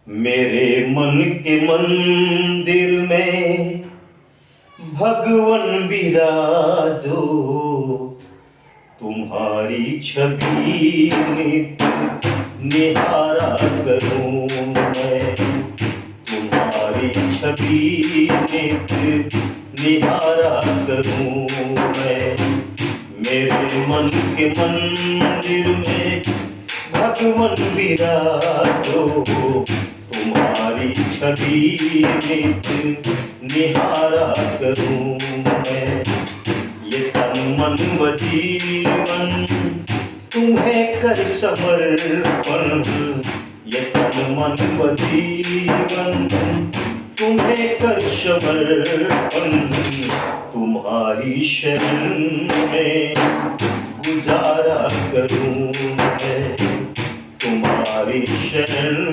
मेरे मन के मंदिर में भगवन विराजो, तुम्हारी छवि नित निहारा करूं मैं। तुम्हारी छवि नित निहारा करूं मैं। मेरे मन के मंदिर में भगवन विराजो, तुम्हारी छवि नित निहारा करूं मैं। ये तन मन व जीवन तुम्हें कर समर्पण, ये तन मन व जीवन तुम्हें कर समर्पण। तुम्हारी शरण में गुजारा करूं मैं। तुम्हारी शरण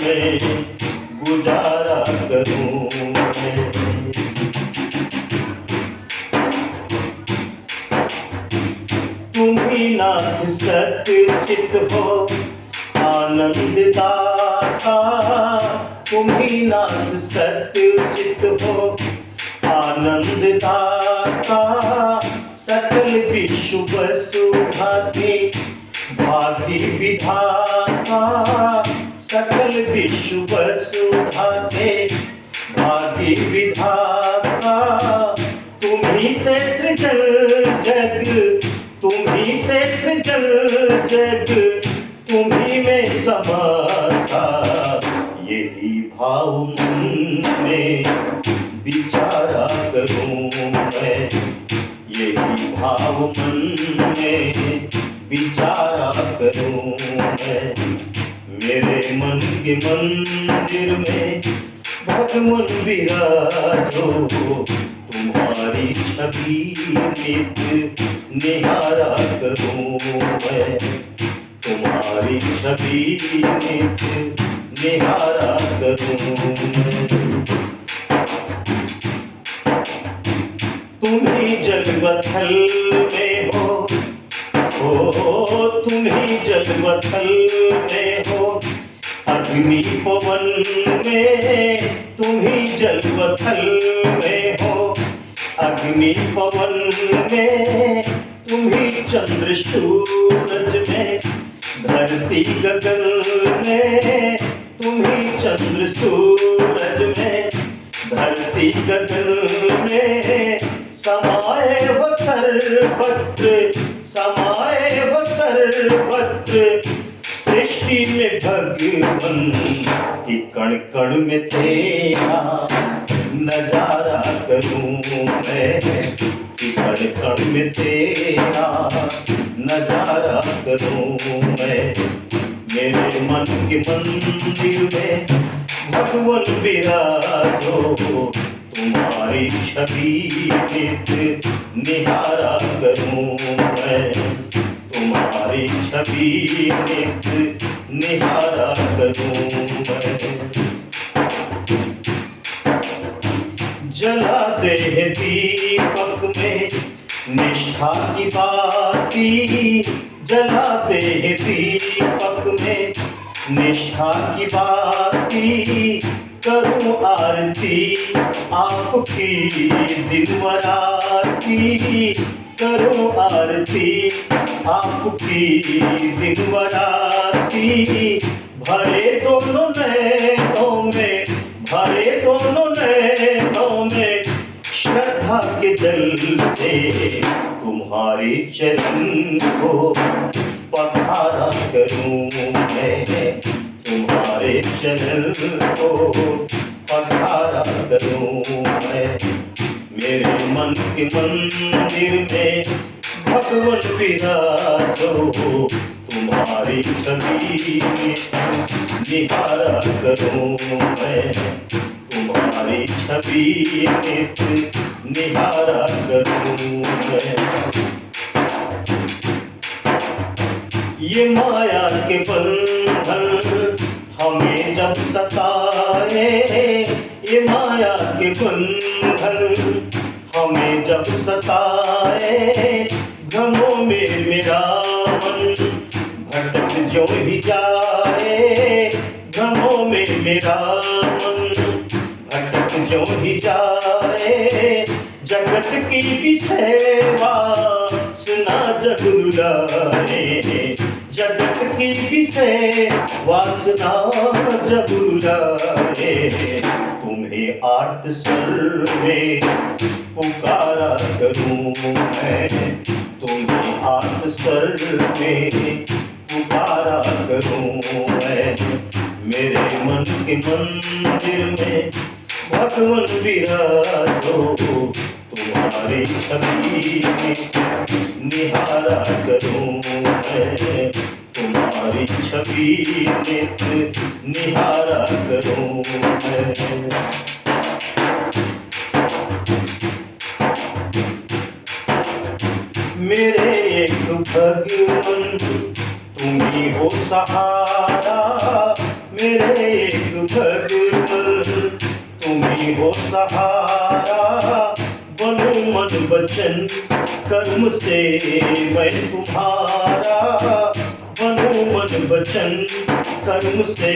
में गुजारा करूं मैं। तुम ही नाथ सत्य चित हो आनंद दाता। तुम ही नाथ सत्य चित हो आनंद दाता। सकल विश्व वसुधाते भाग्य विधाता। सकल विश्व वसुधाते भाग्य विधाता। तुम्ही से सृजल जग, तुम्ही से सृजल जग, तुम्ही में समाता। यही भाव मन में विचारा करूं मैं। यही भाव मन में विचारा करूं मैं। मेरे मन के मंदिर में भगवन विराजो, तुम्हारी छवि नित निहारा करूं मैं। तुम्हारी छवि नित निहारा करूं मैं। तुम ही जलवथल में हो, तुम ही जलवथल में हो अग्नि पवन में। तुम ही जलवथल में हो अग्नि पवन में। तुम ही चंद्र सूरज में धरती गगन में। तुम ही चंद्र सूरज में धरती गगन में। समाए हो सर्वत्र, समाए हो सर्वत्र। सृष्टि में भगवन की कण कण में तेरा नजारा करूं मैं। कि कण कण में तेरा नजारा करूं मैं। मेरे मन के मंदिर में भगवन विराजो, तुम्हारी छवि नित निहारा करूं मैं। तुम्हारी छवि नित निहारा करूं मैं। जला दे दीपक में निष्ठा की बाती। जला दे दीपक में निष्ठा की बाती। करूं आरती आपकी दिनवर आरती। करूं आरती आपकी दिनवर आरती। भरे दोनों नैनों में, भरे दोनों नैनों में श्रद्धा के जल से तुम्हारे चरण को पखारा करूं मैं। तुम्हारे चरण को पखारा करूं मैं। मेरे मन के मंदिर में भगवन विराजो, तुम्हारी छवि निहारा करूं मैं। तुम्हारी छवि नित निहारा करूं मैं। ये माया के बंधन हमें जब सताए। ये माया के बंधन हमें जब सताए। भ्रमों में मेरा मन भटक जो ही जाए। भ्रम कदमों में मेरा मन भटक जो ही जाए, जगत की भी सेवा सुना जग रुलाए, जगत की भी सेवा सुना जग रुलाए। तुम्हें आर्त स्वर में पुकारा करूं मैं, तुम्हें आर्त स्वर में पुकारा करूं मैं। मेरे मन के मंदिर में भगवन विराजो, तुम्हारी छवि निहारा करूं मैं, तुम्हारी छवि निहारा करूं मैं। मेरे एक भगवन तुम ही हो सहारा, मेरे एक भगवन तुम ही हो सहारा। बनूं मन वचन कर्म से मैं तुम्हारा, बनूं मन वचन कर्म से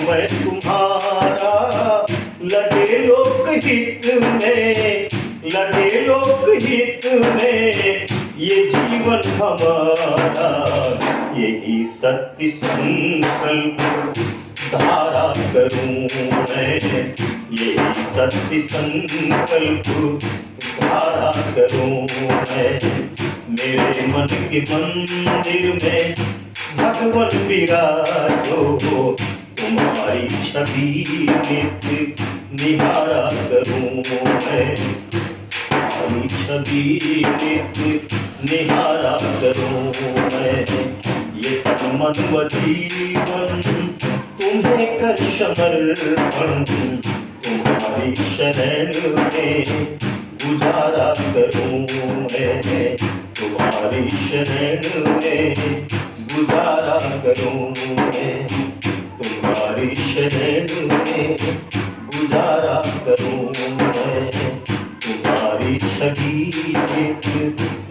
मैं तुम्हारा। लगे लोकहित में, लगे लोकहित में ये जीवन हमारा, यही सत्य संकल्प धारा करूं मैं, यही सत्य संकल्प धारा करूं मैं। मेरे मन के मंदिर में भगवन विराजो, तुम्हारी छवि नित्य निहारा करूं मैं, तुम्हारी छवि नित्य निहारा करूं मैं। ये तन मन व जीवन तुम्हें कर समर्पण, तुम्हारी शरण में गुजारा करूं मैं, तुम्हारी शरण में गुजारा करूं मैं, तुम्हारी शरण में गुजारा करूं मैं। तुम्हारी छवि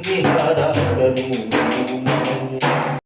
निहारा करूं।